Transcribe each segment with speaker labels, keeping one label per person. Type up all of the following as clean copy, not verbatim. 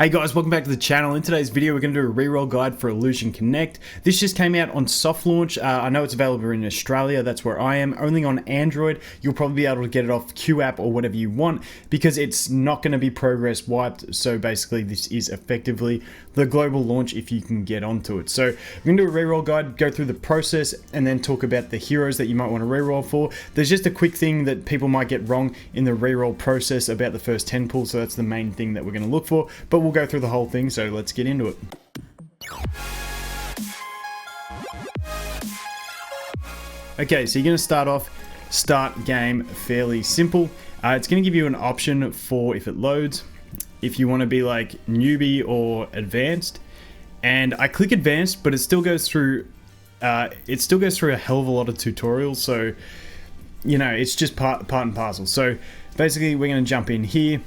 Speaker 1: Hey guys, welcome back to the channel. In today's video, we're going to do a reroll guide for Illusion Connect. This just came out on soft launch. I know it's available in Australia, that's where I am. Only on Android. You'll probably be able to get it off Q app or whatever you want because it's not going to be progress wiped. So basically, this is effectively the global launch if you can get onto it. So we're going to do a reroll guide, go through the process, and then talk about the heroes that you might want to reroll for. There's just a quick thing that people might get wrong in the reroll process about the first 10 pulls, so that's the main thing that we're going to look for. But we'll go through the whole thing, so let's get into it. Okay, so you're going to start game fairly simple. It's going to give you an option for if it loads, if you want to be like newbie or advanced. And I click advanced, but it still goes through a hell of a lot of tutorials. So, you know, it's just part and parcel. So basically we're going to jump in here.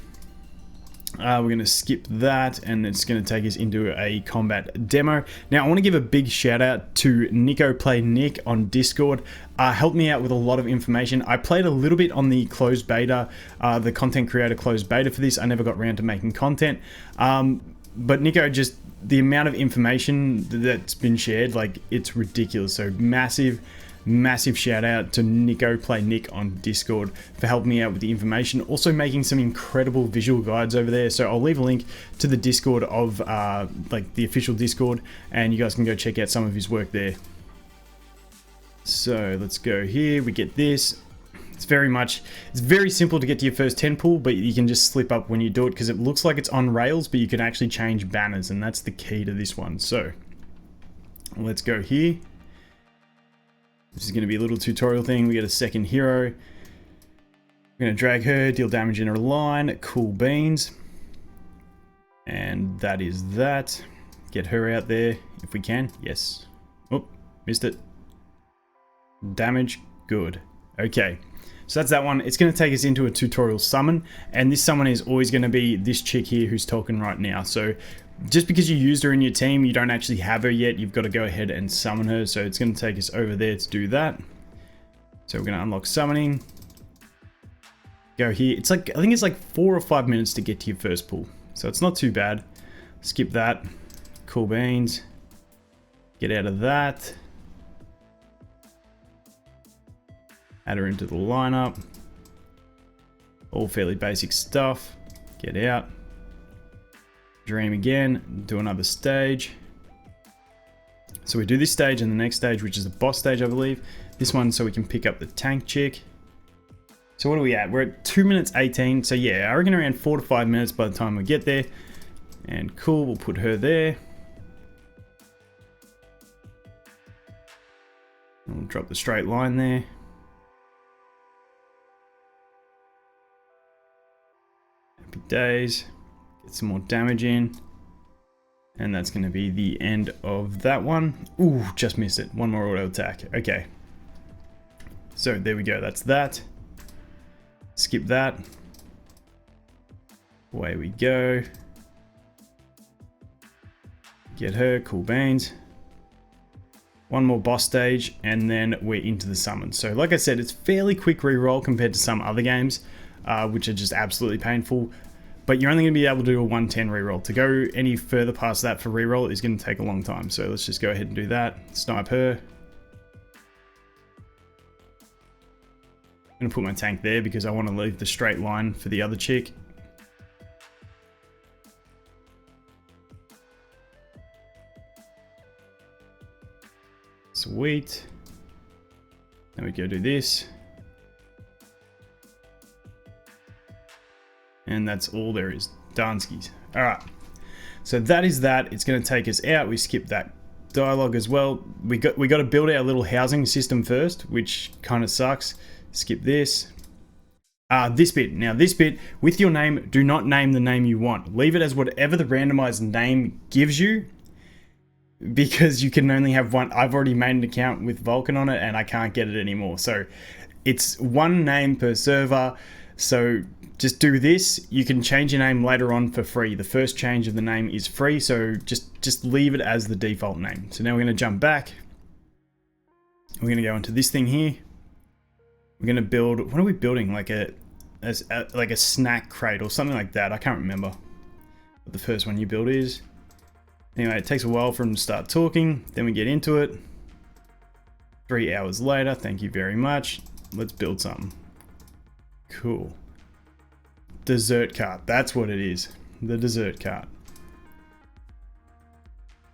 Speaker 1: We're going to skip that, and it's going to take us into a combat demo. Now, I want to give a big shout out to Nico Play Nick on Discord. Helped me out with a lot of information. I played a little bit on the closed beta, the content creator closed beta for this. I never got around to making content. But Nico, just the amount of information that's been shared, like, it's ridiculous. So massive shout out to Nico Play Nick on Discord for helping me out with the information, also making some incredible visual guides over there. So I'll leave a link to the Discord of like the official Discord, and you guys can go check out some of his work there. So let's go here. We get this. It's very simple to get to your first 10 pull, but you can just slip up when you do it because it looks like it's on rails, but you can actually change banners, and that's the key to this one. So let's go here. This is going to be a little tutorial thing. We get a second hero. We're going to drag her, deal damage in her line. Cool beans. And that is that. Get her out there if we can. Yes. Oh, missed it. Damage. Good. Okay. So that's that one. It's going to take us into a tutorial summon. And this summon is always going to be this chick here who's talking right now. So just because you used her in your team, you don't actually have her yet. You've got to go ahead and summon her. So it's going to take us over there to do that. So we're going to unlock summoning. Go here. It's like, I think it's like 4 or 5 minutes to get to your first pull. So it's not too bad. Skip that. Cool beans. Get out of that. Add her into the lineup. All fairly basic stuff. Get out. Dream again, do another stage. So we do this stage and the next stage, which is the boss stage, I believe. This one, so we can pick up the tank chick. So what are we at? We're at 2 minutes 18. So yeah, I reckon around 4 to 5 minutes by the time we get there. And cool, we'll put her there. And we'll drop the straight line there. Happy days. Get some more damage in. And that's going to be the end of that one. Ooh, just missed it. One more auto attack. Okay. So there we go. That's that. Skip that. Away we go. Get her. Cool beans. One more boss stage, and then we're into the summon. So like I said, it's fairly quick reroll compared to some other games, which are just absolutely painful. But you're only going to be able to do a 110 reroll. To go any further past that for reroll is going to take a long time. So let's just go ahead and do that. Snipe her. I'm going to put my tank there because I want to leave the straight line for the other chick. Sweet. Then we go do this. And that's all there is. Danskis. Alright. So that is that. It's going to take us out. We skip that dialogue as well. We got to build our little housing system first, which kind of sucks. Skip this. This bit. Now this bit, with your name, do not name the name you want. Leave it as whatever the randomized name gives you, because you can only have one. I've already made an account with Vulcan on it and I can't get it anymore. So it's one name per server. So just do this. You can change your name later on for free. The first change of the name is free, so just leave it as the default name. So now we're going to jump back. We're going to go into this thing here. We're going to build, what are we building? Like a snack crate or something like that. I can't remember. what the first one you build is. Anyway, it takes a while for them to start talking. Then we get into it. 3 hours later, thank you very much. Let's build something. Cool. Dessert cart, that's what it is. The dessert cart.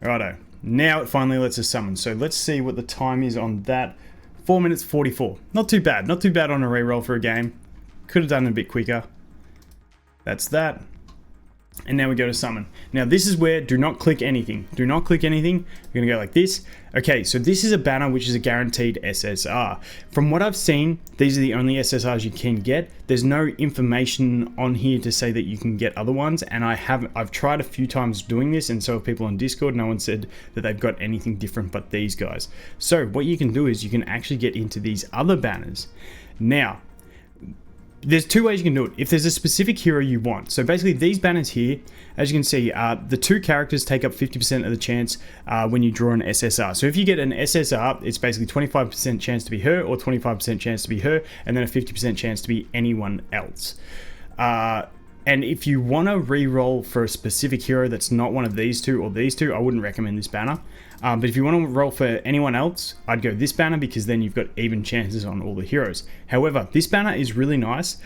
Speaker 1: Righto. Now it finally lets us summon. So let's see what the time is on that. 4 minutes 44. Not too bad. Not too bad on a reroll for a game. Could have done it a bit quicker. That's that. And now we go to summon. Now this is where do not click anything. Do not click anything. We're gonna go like this. Okay, so this is a banner which is a guaranteed SSR. From what I've seen, these are the only SSRs you can get. There's no information on here to say that you can get other ones, and I've tried a few times doing this, and so have people on Discord. No one said that they've got anything different but these guys. So what you can do is you can actually get into these other banners. Now, there's 2 ways you can do it. If there's a specific hero you want. So basically these banners here, as you can see, the 2 characters take up 50% of the chance when you draw an SSR. So if you get an SSR, it's basically 25% chance to be her or 25% chance to be her, and then a 50% chance to be anyone else. And if you want to re-roll for a specific hero that's not one of these 2 or these 2, I wouldn't recommend this banner. But if you want to roll for anyone else, I'd go this banner because then you've got even chances on all the heroes. However, this banner is really nice.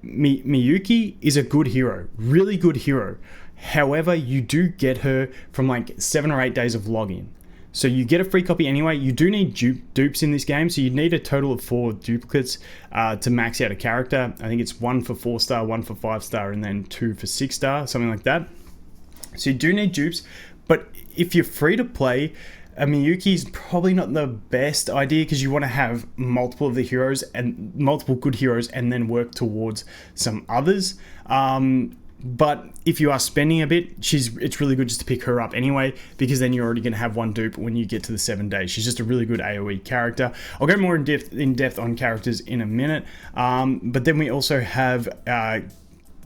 Speaker 1: Miyuki is a good hero, really good hero. However, you do get her from like 7 or 8 days of login. So you get a free copy anyway. You do need dupes in this game, so you need a total of 4 duplicates to max out a character. I think it's 1 for 4-star, 1 for 5-star, and then 2 for 6-star, something like that. So you do need dupes, but if you're free to play, Miyuki is probably not the best idea because you want to have multiple of the heroes and multiple good heroes and then work towards some others. But if you are spending a bit, it's really good just to pick her up anyway, because then you're already going to have 1 dupe when you get to the 7 days. She's just a really good AoE character. I'll go more in depth on characters in a minute. But then we also have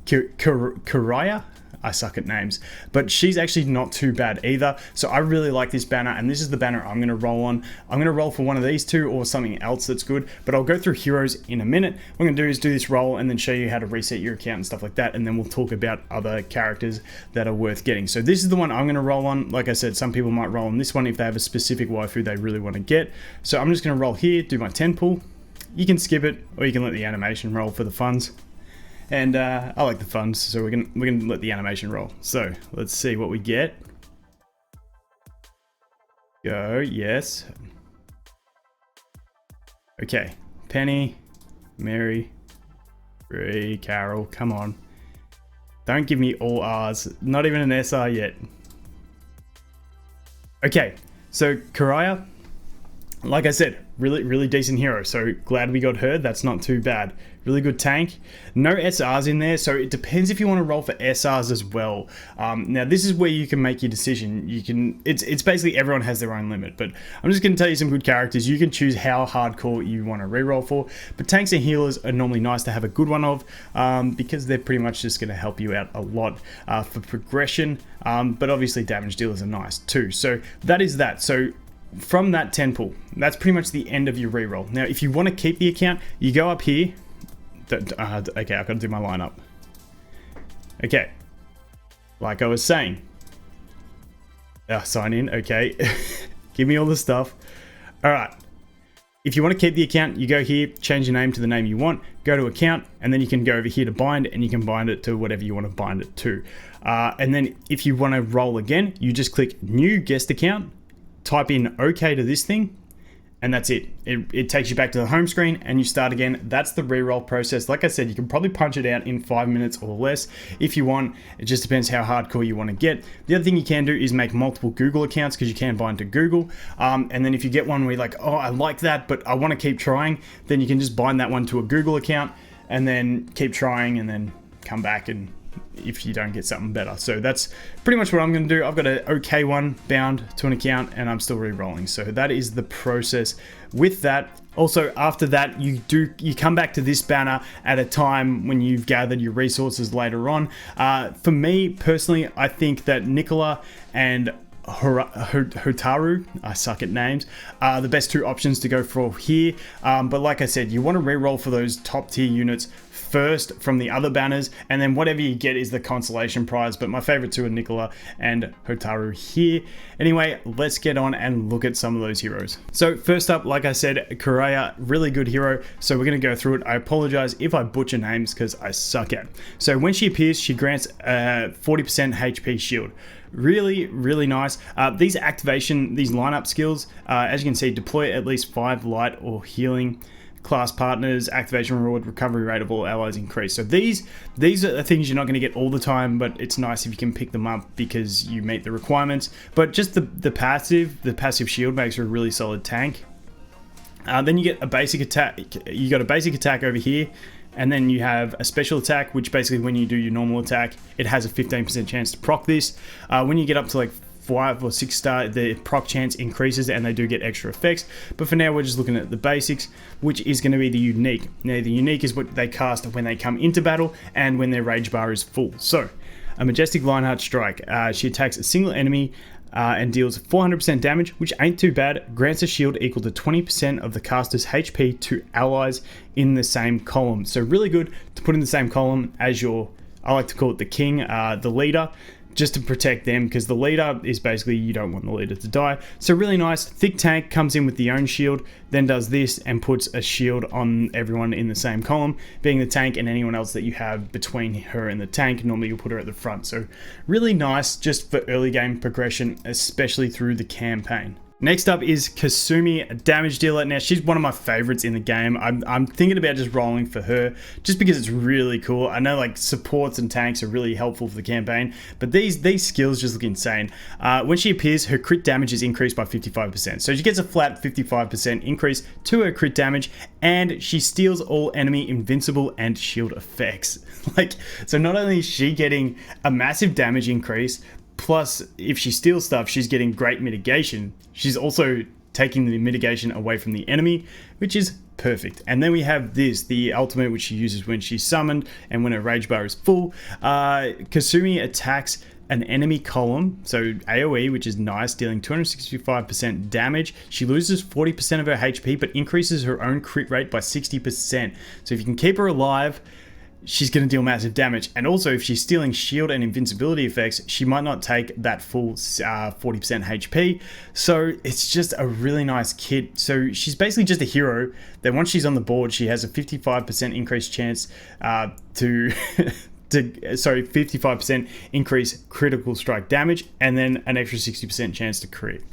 Speaker 1: Corra. I suck at names, but she's actually not too bad either. So I really like this banner, and this is the banner I'm going to roll on. I'm going to roll for one of these 2 or something else that's good, but I'll go through heroes in a minute. What I'm going to do is do this roll and then show you how to reset your account and stuff like that, and then we'll talk about other characters that are worth getting. So this is the one I'm going to roll on. Like I said, some people might roll on this one if they have a specific waifu they really want to get. So I'm just going to roll here, do my 10 pull. You can skip it, or you can let the animation roll for the funds. And I like the funds, so we're gonna let the animation roll. So let's see what we get. Go, yes. Okay, Penny, Mary, Bree, Carol, come on. Don't give me all R's, not even an SR yet. Okay, so Corra, like I said, really decent hero, so glad we got her. That's not too bad. Really good tank. No SRs in there, so it depends if you want to roll for SRs as well. Now this is where you can make your decision. It's basically everyone has their own limit, but I'm just going to tell you some good characters. You can choose how hardcore you want to reroll for, but tanks and healers are normally nice to have a good one of, because they're pretty much just going to help you out a lot for progression, but obviously damage dealers are nice too. So that is that. So from that 10 pull, that's pretty much the end of your reroll. Now if you want to keep the account, you go up here. Okay, I've got to do my lineup. Okay, like I was saying, sign in. Okay, give me all the stuff. All right, if you want to keep the account, you go here, change your name to the name you want, go to account, and then you can go over here to bind, and you can bind it to whatever you want to bind it to. And then if you want to roll again, you just click new guest account, type in OK to this thing, and that's it. It takes you back to the home screen and you start again. That's the reroll process. Like I said, you can probably punch it out in 5 minutes or less if you want. It just depends how hardcore you want to get. The other thing you can do is make multiple Google accounts, because you can bind to Google. And then if you get one where you're like, oh, I like that, but I want to keep trying, then you can just bind that one to a Google account and then keep trying and then come back and if you don't get something better. So that's pretty much what I'm going to do. I've got an okay one bound to an account and I'm still re-rolling. So that is the process with that. Also, after that, you come back to this banner at a time when you've gathered your resources later on. For me personally, I think that Nicola and Hotaru, I suck at names, the best 2 options to go for here. But like I said, you want to re-roll for those top tier units first from the other banners, and then whatever you get is the consolation prize. But my favorite two are Nicola and Hotaru here. Anyway, let's get on and look at some of those heroes. So first up, like I said, Corra, really good hero. So we're going to go through it. I apologize if I butcher names because I suck at. So when she appears, she grants 40% HP shield. Really, really nice. These lineup skills, as you can see, deploy at least 5 light or healing class partners, activation reward, recovery rate of all allies increase. So these are the things you're not going to get all the time, but it's nice if you can pick them up because you meet the requirements. But just the passive shield makes her a really solid tank. Then you get a basic attack. You got a basic attack over here, and then you have a special attack, which basically when you do your normal attack, it has a 15% chance to proc this. When you get up to like 5 or 6 star, the proc chance increases and they do get extra effects. But for now, we're just looking at the basics, which is going to be the unique. Now, the unique is what they cast when they come into battle and when their rage bar is full. So, a Majestic Lionheart Strike. She attacks a single enemy and deals 400% damage, which ain't too bad. Grants a shield equal to 20% of the caster's HP to allies in the same column. So really good to put in the same column as your, I like to call it the king, the leader, just to protect them, because the leader is basically, you don't want the leader to die. So really nice. Thick tank comes in with the own shield, then does this and puts a shield on everyone in the same column, being the tank and anyone else that you have between her and the tank. Normally you'll put her at the front. So really nice just for early game progression, especially through the campaign. Next up is Kasumi, damage dealer. Now, she's one of my favorites in the game. I'm thinking about just rolling for her just because it's really cool. I know like supports and tanks are really helpful for the campaign, but these skills just look insane. When she appears, her crit damage is increased by 55%. So she gets a flat 55% increase to her crit damage, and she steals all enemy invincible and shield effects. So not only is she getting a massive damage increase, plus, if she steals stuff, she's getting great mitigation. She's also taking the mitigation away from the enemy, which is perfect. And then we have this, the ultimate, which she uses when she's summoned and when her rage bar is full. Kasumi attacks an enemy column, so AoE, which is nice, dealing 265% damage. She loses 40% of her HP, but increases her own crit rate by 60%. So if you can keep her alive, she's going to deal massive damage. And also, if she's stealing shield and invincibility effects, she might not take that full 40% HP. So it's just a really nice kit. So she's basically just a hero that once she's on the board, she has a 55% increased chance to 55% increase critical strike damage, and then an extra 60% chance to crit.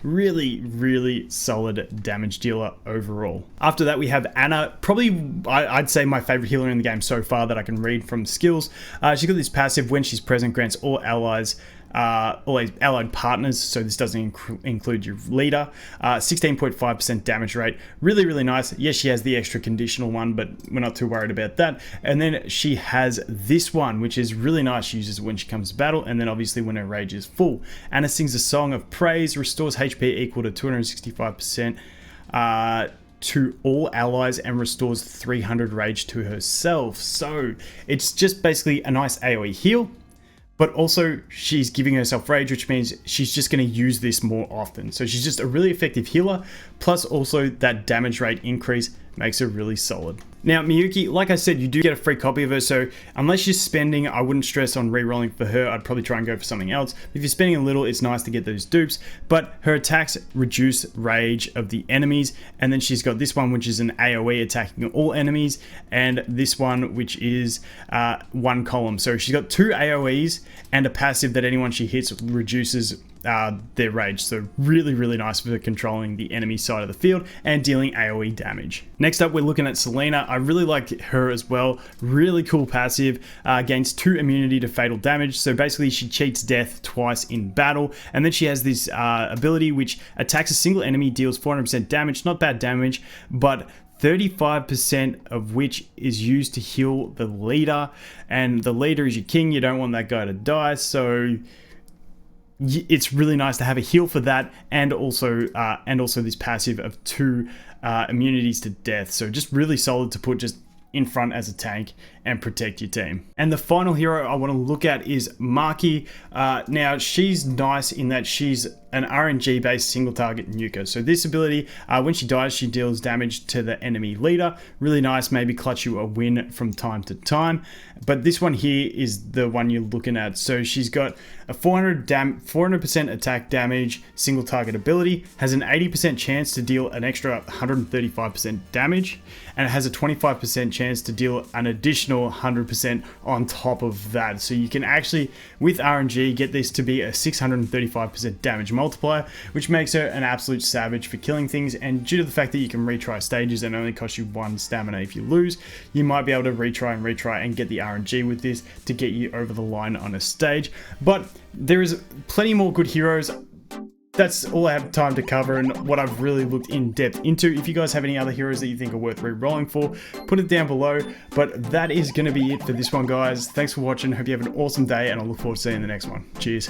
Speaker 1: Really, really solid damage dealer overall. After that, we have Anna, probably I'd say my favorite healer in the game so far that I can read from skills. She's got this passive: when she's present, grants all allies, all allied partners, so this doesn't include your leader, 16.5% damage rate. Really, really nice. Yes, she has the extra conditional one, but we're not too worried about that. And then she has this one, which is really nice. She uses it when she comes to battle, and then obviously when her rage is full. Anna sings a song of praise, restores HP equal to 265% to all allies, and restores 300 rage to herself. So it's just basically a nice AoE heal, but also she's giving herself rage, which means she's just going to use this more often. So she's just a really effective healer, plus also that damage rate increase makes her really solid. Now, Miyuki, like I said, you do get a free copy of her, so unless you're spending, I wouldn't stress on re-rolling for her. I'd probably try and go for something else. If you're spending a little, it's nice to get those dupes, but her attacks reduce rage of the enemies, and then she's got this one, which is an AoE attacking all enemies, and this one, which is one column. So she's got 2 AoEs and a passive that anyone she hits reduces their rage. So really, really nice for controlling the enemy side of the field and dealing AoE damage. Next up, we're looking at Selena. I really like her as well. Really cool passive, gains 2 immunity to fatal damage. So basically she cheats death twice in battle. And then she has this ability which attacks a single enemy, deals 400% damage. Not bad damage, but 35% of which is used to heal the leader. And the leader is your king. You don't want that guy to die. So it's really nice to have a heal for that, and also this passive of 2 immunities to death. So just really solid to put just in front as a tank and protect your team. And the final hero I want to look at is Maki. Now she's nice in that she's an RNG based single target nuker. So this ability, when she dies, she deals damage to the enemy leader. Really nice, maybe clutch you a win from time to time. But this one here is the one you're looking at. So she's got a 400% attack damage single target ability, has an 80% chance to deal an extra 135% damage, and it has a 25% chance to deal an additional 100% on top of that. So you can actually, with RNG, get this to be a 635% damage multiplier, which makes her an absolute savage for killing things. And due to the fact that you can retry stages and only cost you 1 stamina if you lose, you might be able to retry and get the RNG with this to get you over the line on a stage. But there is plenty more good heroes. That's all I have time to cover and what I've really looked in depth into. If you guys have any other heroes that you think are worth re-rolling for, put it down below. But that is going to be it for this one, guys. Thanks for watching. Hope you have an awesome day, and I look forward to seeing you in the next one. Cheers.